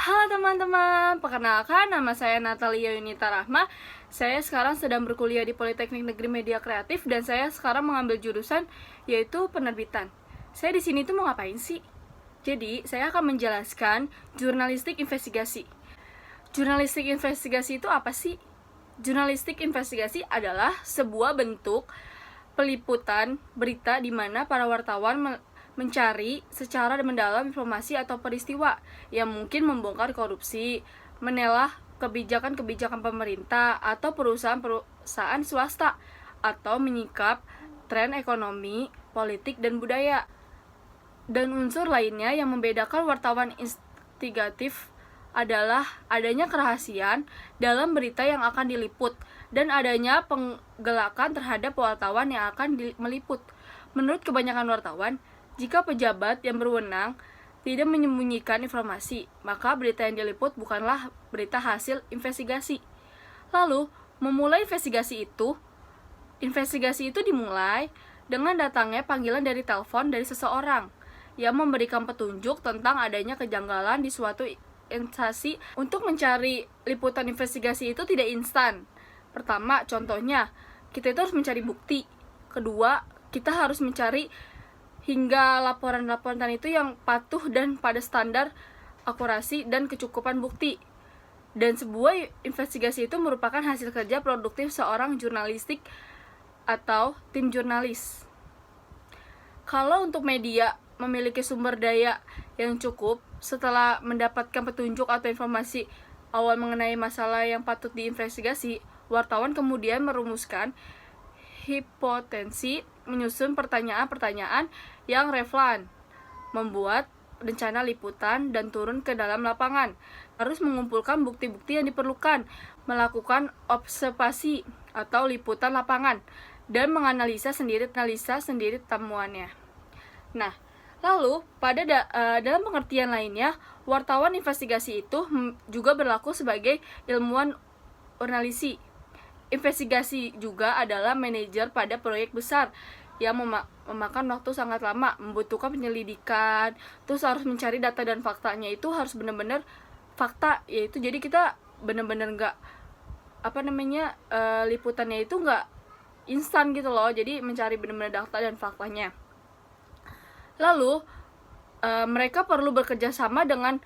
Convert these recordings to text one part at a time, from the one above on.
Halo teman-teman, perkenalkan nama saya Natalia Yunita Rahma. Saya sekarang sedang berkuliah di Politeknik Negeri Media Kreatif dan saya sekarang mengambil jurusan yaitu penerbitan. Saya di sini tuh mau ngapain sih? Jadi, saya akan menjelaskan jurnalistik investigasi. Jurnalistik investigasi itu apa sih? Jurnalistik investigasi adalah sebuah bentuk peliputan berita di mana para wartawan mencari secara mendalam informasi atau peristiwa yang mungkin membongkar korupsi, menelah kebijakan-kebijakan pemerintah atau perusahaan-perusahaan swasta, atau menyikap tren ekonomi, politik, dan budaya. Dan unsur lainnya yang membedakan wartawan investigatif adalah adanya kerahasiaan dalam berita yang akan diliput dan adanya penggelakan terhadap wartawan yang akan meliput. Menurut kebanyakan wartawan, jika pejabat yang berwenang tidak menyembunyikan informasi, maka berita yang diliput bukanlah berita hasil investigasi. Lalu, memulai investigasi itu dimulai dengan datangnya panggilan dari telepon dari seseorang yang memberikan petunjuk tentang adanya kejanggalan di suatu instansi. Untuk mencari liputan investigasi itu tidak instan. Pertama, contohnya, kita itu harus mencari bukti. Kedua, kita harus mencari hingga laporan-laporan itu yang patuh dan pada standar akurasi dan kecukupan bukti. Dan sebuah investigasi itu merupakan hasil kerja produktif seorang jurnalistik atau tim jurnalis. Kalau untuk media memiliki sumber daya yang cukup, setelah mendapatkan petunjuk atau informasi awal mengenai masalah yang patut diinvestigasi, wartawan kemudian merumuskan hipotesis, menyusun pertanyaan-pertanyaan yang relevan, membuat rencana liputan, dan turun ke dalam lapangan. Harus mengumpulkan bukti-bukti yang diperlukan, melakukan observasi atau liputan lapangan, dan menganalisa sendiri temuannya. Nah, lalu dalam pengertian lainnya, wartawan investigasi itu juga berlaku sebagai ilmuwan jurnalistik. Investigasi juga adalah manajer pada proyek besar yang memakan waktu sangat lama, membutuhkan penyelidikan, terus harus mencari data dan faktanya itu harus benar-benar fakta, yaitu jadi kita benar-benar nggak liputannya itu nggak instan gitu loh, jadi mencari benar-benar data dan faktanya. Lalu mereka perlu bekerja sama dengan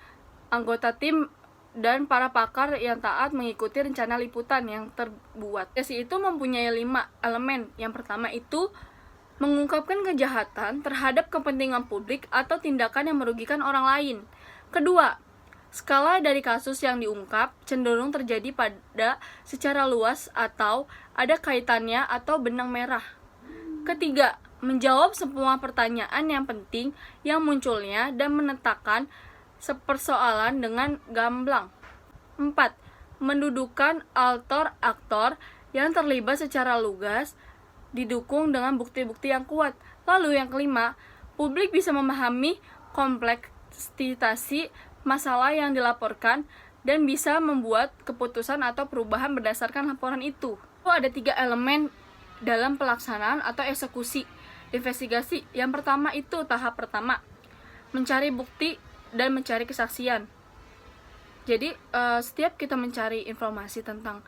anggota tim dan para pakar yang taat mengikuti rencana liputan yang terbuat. Investigasi itu mempunyai 5 elemen. Yang pertama itu mengungkapkan kejahatan terhadap kepentingan publik atau tindakan yang merugikan orang lain. Kedua, skala dari kasus yang diungkap cenderung terjadi pada secara luas atau ada kaitannya atau benang merah. Ketiga, menjawab semua pertanyaan yang penting yang munculnya dan menetapkan persoalan dengan gamblang. 4. Mendudukan aktor yang terlibat secara lugas, didukung dengan bukti-bukti yang kuat. Lalu yang kelima, publik bisa memahami kompleksitas masalah yang dilaporkan dan bisa membuat keputusan atau perubahan berdasarkan laporan itu. Ada 3 elemen dalam pelaksanaan atau eksekusi investigasi. Yang pertama itu tahap pertama, mencari bukti dan mencari kesaksian. Jadi setiap kita mencari informasi tentang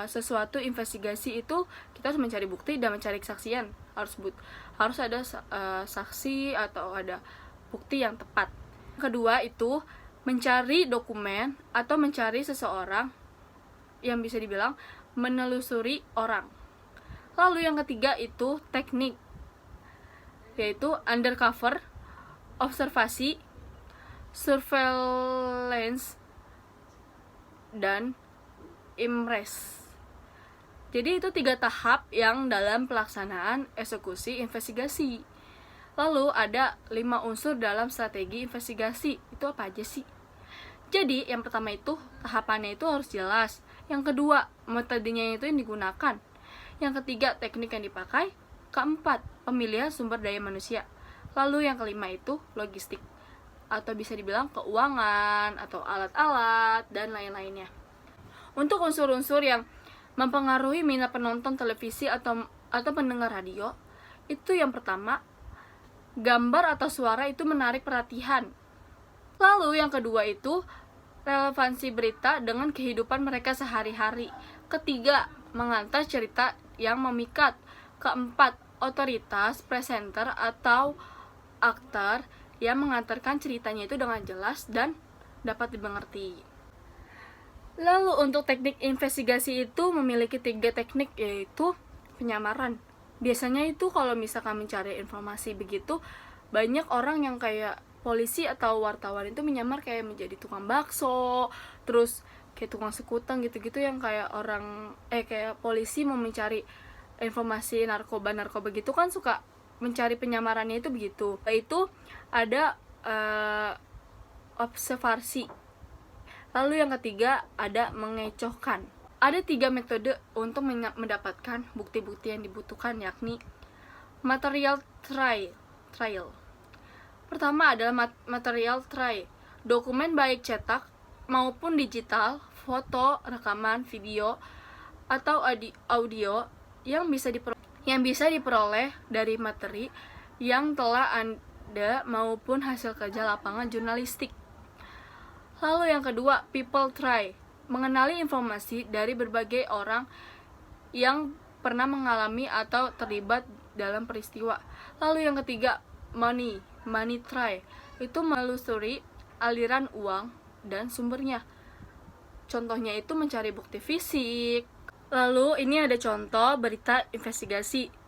sesuatu investigasi itu kita harus mencari bukti dan mencari kesaksian. Harus ada saksi atau ada bukti yang tepat. Kedua itu mencari dokumen atau mencari seseorang, yang bisa dibilang menelusuri orang. Lalu yang ketiga itu teknik, yaitu undercover, observasi, surveillance, dan imres. Jadi itu 3 tahap yang dalam pelaksanaan eksekusi investigasi. Lalu ada 5 unsur dalam strategi investigasi. Itu apa aja sih? Jadi yang pertama itu tahapannya itu harus jelas. Yang kedua, metodenya itu yang digunakan. Yang ketiga, teknik yang dipakai. Keempat, pemilihan sumber daya manusia. Lalu yang kelima itu logistik, atau bisa dibilang keuangan atau alat-alat dan lain-lainnya. Untuk unsur-unsur yang mempengaruhi minat penonton televisi atau pendengar radio, itu yang pertama, gambar atau suara itu menarik perhatian. Lalu yang kedua itu relevansi berita dengan kehidupan mereka sehari-hari. Ketiga, mengantar cerita yang memikat. Keempat, otoritas, presenter atau aktor yang mengantarkan ceritanya itu dengan jelas dan dapat dimengerti. Lalu untuk teknik investigasi itu memiliki 3 teknik, yaitu penyamaran. Biasanya itu kalau misalkan mencari informasi begitu, banyak orang yang kayak polisi atau wartawan itu menyamar kayak menjadi tukang bakso, terus kayak tukang sekutang gitu-gitu, yang kayak kayak polisi mau mencari informasi narkoba gitu kan suka mencari penyamarannya itu begitu. Itu ada observasi. Lalu yang ketiga ada mengecohkan. Ada 3 metode untuk mendapatkan bukti-bukti yang dibutuhkan, yakni material trial. Pertama adalah material trial. Dokumen baik cetak maupun digital, foto, rekaman, video, atau audio yang bisa diperoleh dari materi yang telah ada maupun hasil kerja lapangan jurnalistik. Lalu yang kedua, people try, mengenali informasi dari berbagai orang yang pernah mengalami atau terlibat dalam peristiwa. Lalu yang ketiga, money try, itu menelusuri aliran uang dan sumbernya. Contohnya itu mencari bukti fisik. Lalu ini ada contoh berita investigasi.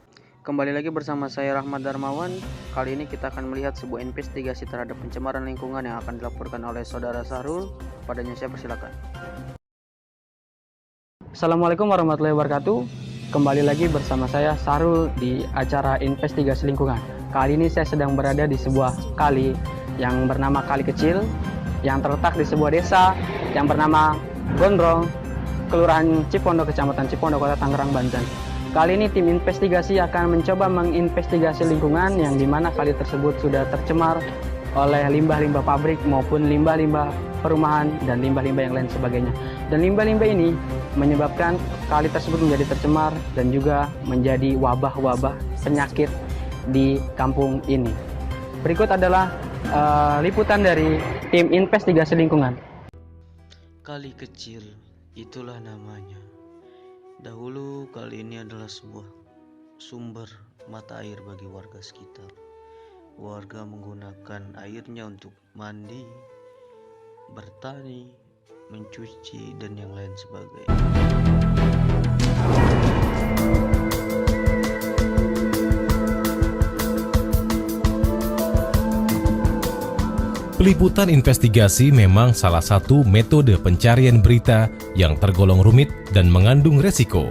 Kembali lagi bersama saya Rahmat Darmawan. Kali ini kita akan melihat sebuah investigasi terhadap pencemaran lingkungan yang akan dilaporkan oleh saudara Sahrul. Padanya saya persilakan. Assalamualaikum warahmatullahi wabarakatuh. Kembali lagi bersama saya Sahrul di acara investigasi lingkungan. Kali ini saya sedang berada di sebuah kali yang bernama Kali Kecil, yang terletak di sebuah desa yang bernama Gondrong, Kelurahan Cipondo, Kecamatan Cipondo, Kota Tangerang, Banten. Kali ini tim investigasi akan mencoba menginvestigasi lingkungan yang dimana kali tersebut sudah tercemar oleh limbah-limbah pabrik maupun limbah-limbah perumahan dan limbah-limbah yang lain sebagainya. Dan limbah-limbah ini menyebabkan kali tersebut menjadi tercemar dan juga menjadi wabah-wabah penyakit di kampung ini. Berikut adalah liputan dari tim investigasi lingkungan. Kali kecil, itulah namanya. Dahulu kali ini adalah sebuah sumber mata air bagi warga sekitar. Warga menggunakan airnya untuk mandi, bertani, mencuci, dan yang lain sebagainya. Peliputan investigasi memang salah satu metode pencarian berita yang tergolong rumit dan mengandung resiko.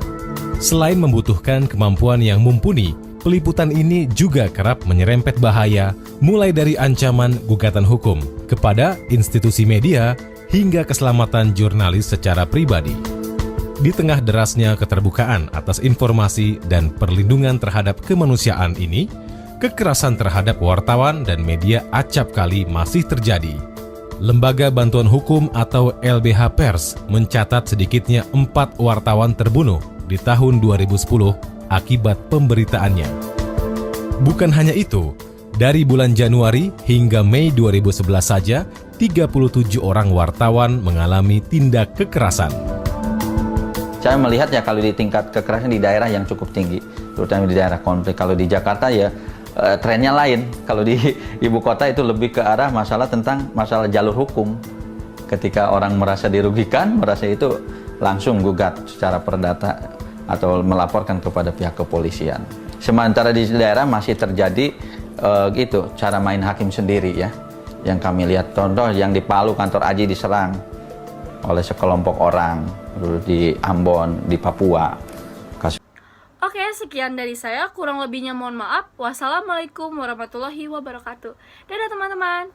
Selain membutuhkan kemampuan yang mumpuni, peliputan ini juga kerap menyerempet bahaya, mulai dari ancaman gugatan hukum kepada institusi media hingga keselamatan jurnalis secara pribadi. Di tengah derasnya keterbukaan atas informasi dan perlindungan terhadap kemanusiaan ini, kekerasan terhadap wartawan dan media acap kali masih terjadi. Lembaga Bantuan Hukum atau LBH Pers mencatat sedikitnya 4 wartawan terbunuh di tahun 2010 akibat pemberitaannya. Bukan hanya itu, dari bulan Januari hingga Mei 2011 saja, 37 orang wartawan mengalami tindak kekerasan. Saya melihat ya kalau di tingkat kekerasan di daerah yang cukup tinggi, terutama di daerah konflik. Kalau di Jakarta ya trennya lain. Kalau di ibu kota itu lebih ke arah masalah jalur hukum. Ketika orang merasa dirugikan, merasa itu langsung gugat secara perdata atau melaporkan kepada pihak kepolisian. Sementara di daerah masih terjadi cara main hakim sendiri ya. Yang kami lihat contoh yang di Palu, kantor AJI diserang oleh sekelompok orang, di Ambon, di Papua. Oke, sekian dari saya. Kurang lebihnya mohon maaf. Wassalamualaikum warahmatullahi wabarakatuh. Dadah teman-teman.